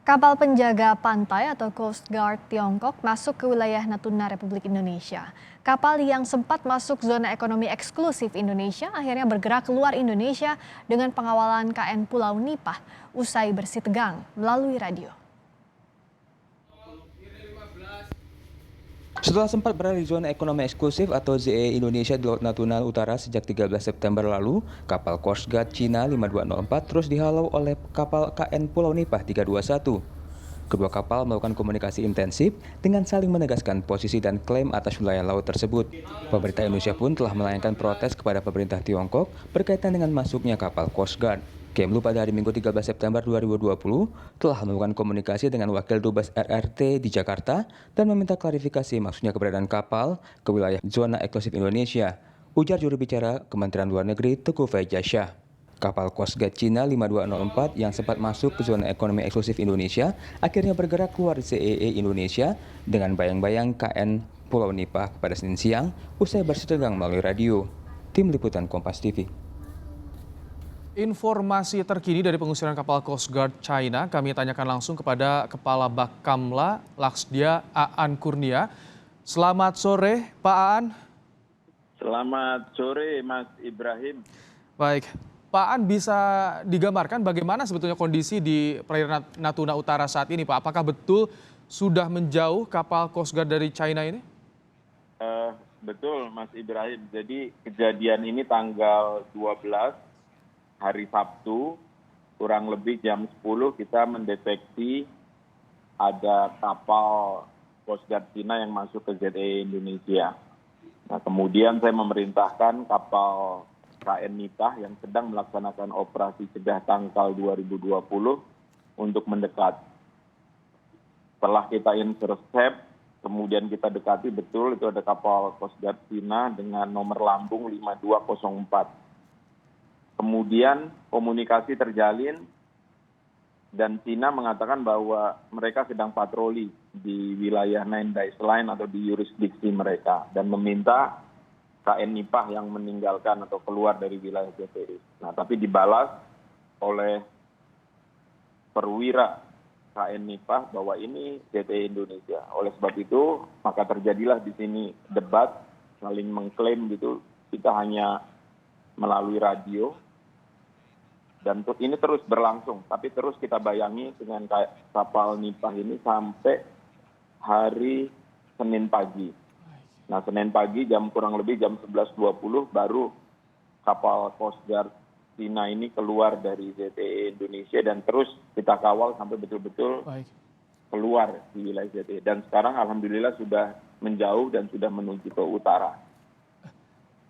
Kapal penjaga pantai atau Coast Guard Tiongkok masuk ke wilayah Natuna Republik Indonesia. Kapal yang sempat masuk zona ekonomi eksklusif Indonesia akhirnya bergerak keluar Indonesia dengan pengawalan KN Pulau Nipah usai bersih tegang melalui radio. Setelah sempat berada di zona ekonomi eksklusif atau ZEE Indonesia di Laut Natuna Utara sejak 13 September lalu, kapal Coast Guard Cina 5204 terus dihalau oleh kapal KN Pulau Nipah 321. Kedua kapal melakukan komunikasi intensif dengan saling menegaskan posisi dan klaim atas wilayah laut tersebut. Pemerintah Indonesia pun telah melayangkan protes kepada pemerintah Tiongkok berkaitan dengan masuknya kapal Coast Guard. Kemlu pada hari Minggu 13 September 2020 telah melakukan komunikasi dengan Wakil Dubes RRT di Jakarta dan meminta klarifikasi maksudnya keberadaan kapal ke wilayah zona eksklusif Indonesia, ujar juru bicara Kementerian Luar Negeri Teuku Faizasyah. Kapal Coast Guard Cina 5204 yang sempat masuk ke zona ekonomi eksklusif Indonesia akhirnya bergerak keluar ZEE Indonesia dengan bayang-bayang KN Pulau Nipah pada Senin siang usai bersih tegang melalui radio. Tim Liputan Kompas TV. Informasi terkini dari pengusiran kapal Coast Guard China kami tanyakan langsung kepada Kepala Bakamla Laksdia Aan Kurnia. Selamat sore Pak Aan. Selamat sore Mas Ibrahim. Baik, Pak Aan bisa digambarkan bagaimana sebetulnya kondisi di perairan Natuna Utara saat ini Pak? Apakah betul sudah menjauh kapal Coast Guard dari China ini? Betul Mas Ibrahim, jadi kejadian ini tanggal 12 hari Sabtu, kurang lebih jam 10 kita mendeteksi ada kapal Coast Guard Cina yang masuk ke ZEE Indonesia. Nah, kemudian saya memerintahkan kapal KN Nipah yang sedang melaksanakan operasi cegah tangkal 2020 untuk mendekat. Setelah kita intercept, kemudian kita dekati betul itu ada kapal Coast Guard Cina dengan nomor lambung 5204. Kemudian komunikasi terjalin dan Cina mengatakan bahwa mereka sedang patroli di wilayah Nine Days Line atau di yurisdiksi mereka dan meminta KN Nipah yang meninggalkan atau keluar dari wilayah ZEE. Nah, tapi dibalas oleh perwira KN Nipah bahwa ini ZEE Indonesia. Oleh sebab itu, maka terjadilah di sini debat saling mengklaim gitu. Kita hanya melalui radio. Dan ini terus berlangsung, tapi terus kita bayangi dengan kapal Nipah ini sampai hari Senin pagi. Nah, Senin pagi kurang lebih jam 11.20 baru kapal Coast Guard Cina ini keluar dari ZEE Indonesia dan terus kita kawal sampai betul-betul keluar di wilayah ZEE. Dan sekarang alhamdulillah sudah menjauh dan sudah menuju ke utara.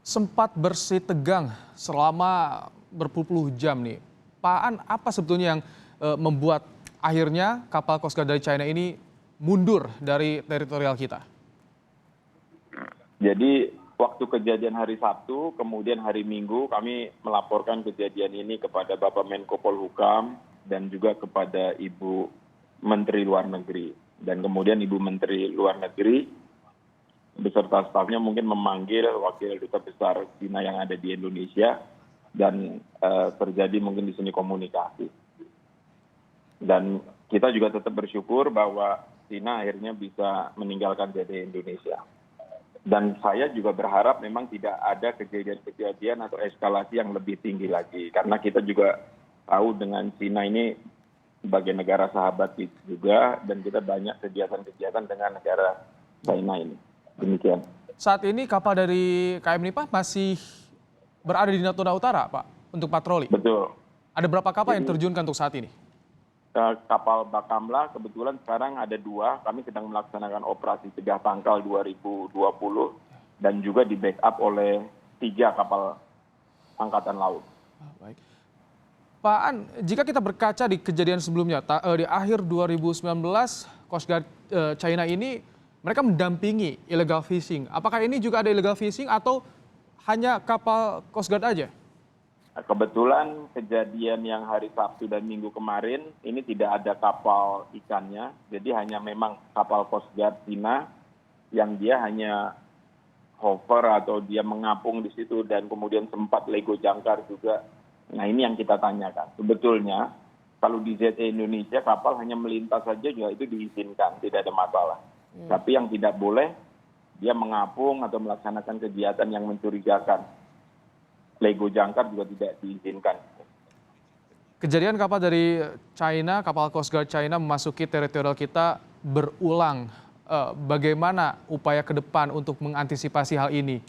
Sempat bersih tegang selama berpuluh-puluh jam nih. Pak Aan, apa sebetulnya yang membuat akhirnya kapal Coast Guard dari China ini mundur dari teritorial kita? Jadi waktu kejadian hari Sabtu, kemudian hari Minggu kami melaporkan kejadian ini kepada Bapak Menko Polhukam dan juga kepada Ibu Menteri Luar Negeri. Dan kemudian Ibu Menteri Luar Negeri beserta stafnya mungkin memanggil Wakil Duta Besar Cina yang ada di Indonesia dan terjadi mungkin di sini komunikasi. Dan kita juga tetap bersyukur bahwa Cina akhirnya bisa meninggalkan ZEE Indonesia. Dan saya juga berharap memang tidak ada kejadian-kejadian atau eskalasi yang lebih tinggi lagi. Karena kita juga tahu dengan Cina ini sebagai negara sahabat juga dan kita banyak kegiatan-kegiatan dengan negara China ini. Demikian. Saat ini kapal dari KM Nipah masih berada di Natuna Utara, Pak, untuk patroli? Betul. Ada berapa kapal yang terjunkan untuk saat ini? Kapal Bakamla kebetulan sekarang ada 2. Kami sedang melaksanakan operasi cegah tangkal 2020 dan juga di backup oleh 3 kapal angkatan laut. Baik. Pak Aan, jika kita berkaca di kejadian sebelumnya, di akhir 2019, Coast Guard China ini mereka mendampingi illegal fishing. Apakah ini juga ada illegal fishing atau hanya kapal Coast Guard aja? Kebetulan kejadian yang hari Sabtu dan Minggu kemarin ini tidak ada kapal ikannya. Jadi hanya memang kapal Coast Guard Cina yang dia hanya hover atau dia mengapung di situ dan kemudian sempat lego jangkar juga. Nah, ini yang kita tanyakan. Sebetulnya kalau di ZE Indonesia kapal hanya melintas saja juga itu diizinkan, tidak ada masalah. Tapi yang tidak boleh, dia mengapung atau melaksanakan kegiatan yang mencurigakan. Lego jangkar juga tidak diizinkan. Kejadian kapal dari China, kapal Coast Guard China memasuki teritorial kita berulang. Bagaimana upaya ke depan untuk mengantisipasi hal ini,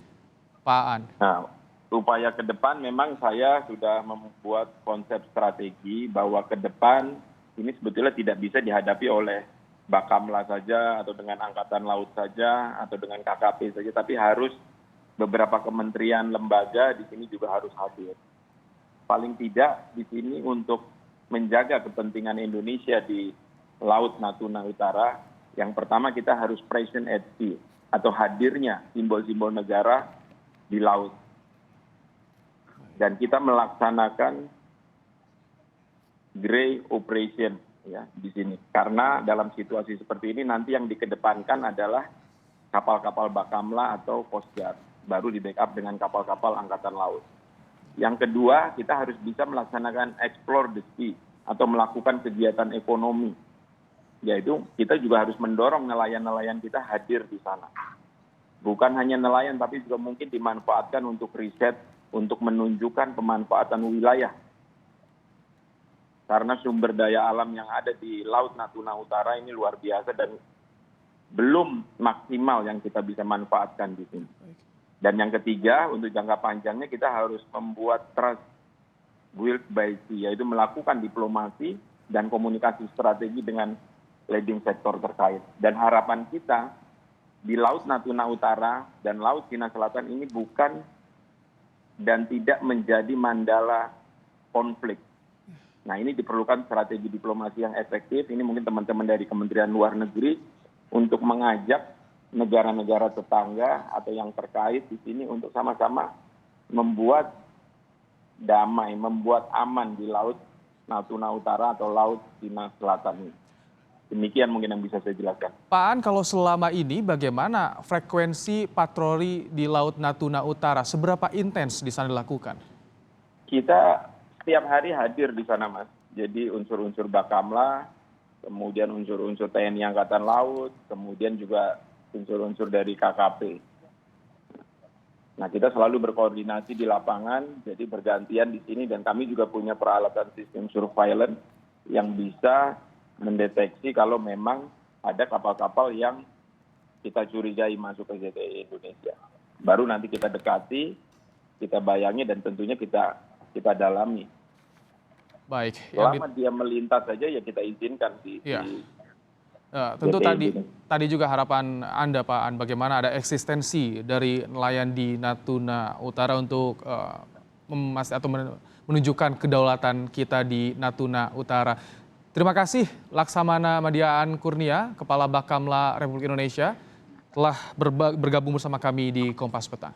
Pak Aan? Nah, upaya ke depan memang saya sudah membuat konsep strategi bahwa ke depan ini sebetulnya tidak bisa dihadapi oleh Bakamla saja atau dengan Angkatan Laut saja atau dengan KKP saja, tapi harus beberapa kementerian lembaga di sini juga harus hadir. Paling tidak di sini untuk menjaga kepentingan Indonesia di Laut Natuna Utara, yang pertama kita harus present at sea atau hadirnya simbol-simbol negara di laut. Dan kita melaksanakan grey operation ya di sini. Karena dalam situasi seperti ini nanti yang dikedepankan adalah kapal-kapal Bakamla atau Coast Guard, baru di backup dengan kapal-kapal Angkatan Laut. Yang kedua, kita harus bisa melaksanakan explore the sea atau melakukan kegiatan ekonomi. Yaitu kita juga harus mendorong nelayan-nelayan kita hadir di sana. Bukan hanya nelayan, tapi juga mungkin dimanfaatkan untuk riset, untuk menunjukkan pemanfaatan wilayah. Karena sumber daya alam yang ada di Laut Natuna Utara ini luar biasa dan belum maksimal yang kita bisa manfaatkan di sini. Dan yang ketiga, untuk jangka panjangnya kita harus membuat trust built by sea, yaitu melakukan diplomasi dan komunikasi strategi dengan leading sektor terkait. Dan harapan kita di Laut Natuna Utara dan Laut Cina Selatan ini bukan dan tidak menjadi mandala konflik. Nah, ini diperlukan strategi diplomasi yang efektif. Ini mungkin teman-teman dari Kementerian Luar Negeri untuk mengajak negara-negara tetangga atau yang terkait di sini untuk sama-sama membuat damai, membuat aman di Laut Natuna Utara atau Laut Cina Selatan ini. Demikian mungkin yang bisa saya jelaskan. Pak Aan, kalau selama ini bagaimana frekuensi patroli di Laut Natuna Utara? Seberapa intens di sana dilakukan? Kita setiap hari hadir di sana, Mas. Jadi unsur-unsur Bakamla, kemudian unsur-unsur TNI Angkatan Laut, kemudian juga unsur-unsur dari KKP. Nah, kita selalu berkoordinasi di lapangan, jadi bergantian di sini dan kami juga punya peralatan sistem surveillance yang bisa mendeteksi kalau memang ada kapal-kapal yang kita curigai masuk ke ZEE Indonesia. Baru nanti kita dekati, kita bayangi dan tentunya kita dalami. Baik. Selama dia melintas saja ya kita izinkan di Tentu ZEE tadi juga harapan Anda, Pak Aan, bagaimana ada eksistensi dari nelayan di Natuna Utara untuk menunjukkan kedaulatan kita di Natuna Utara. Terima kasih Laksamana Madiaan Kurnia, Kepala Bakamla Republik Indonesia, telah bergabung bersama kami di Kompas Petang.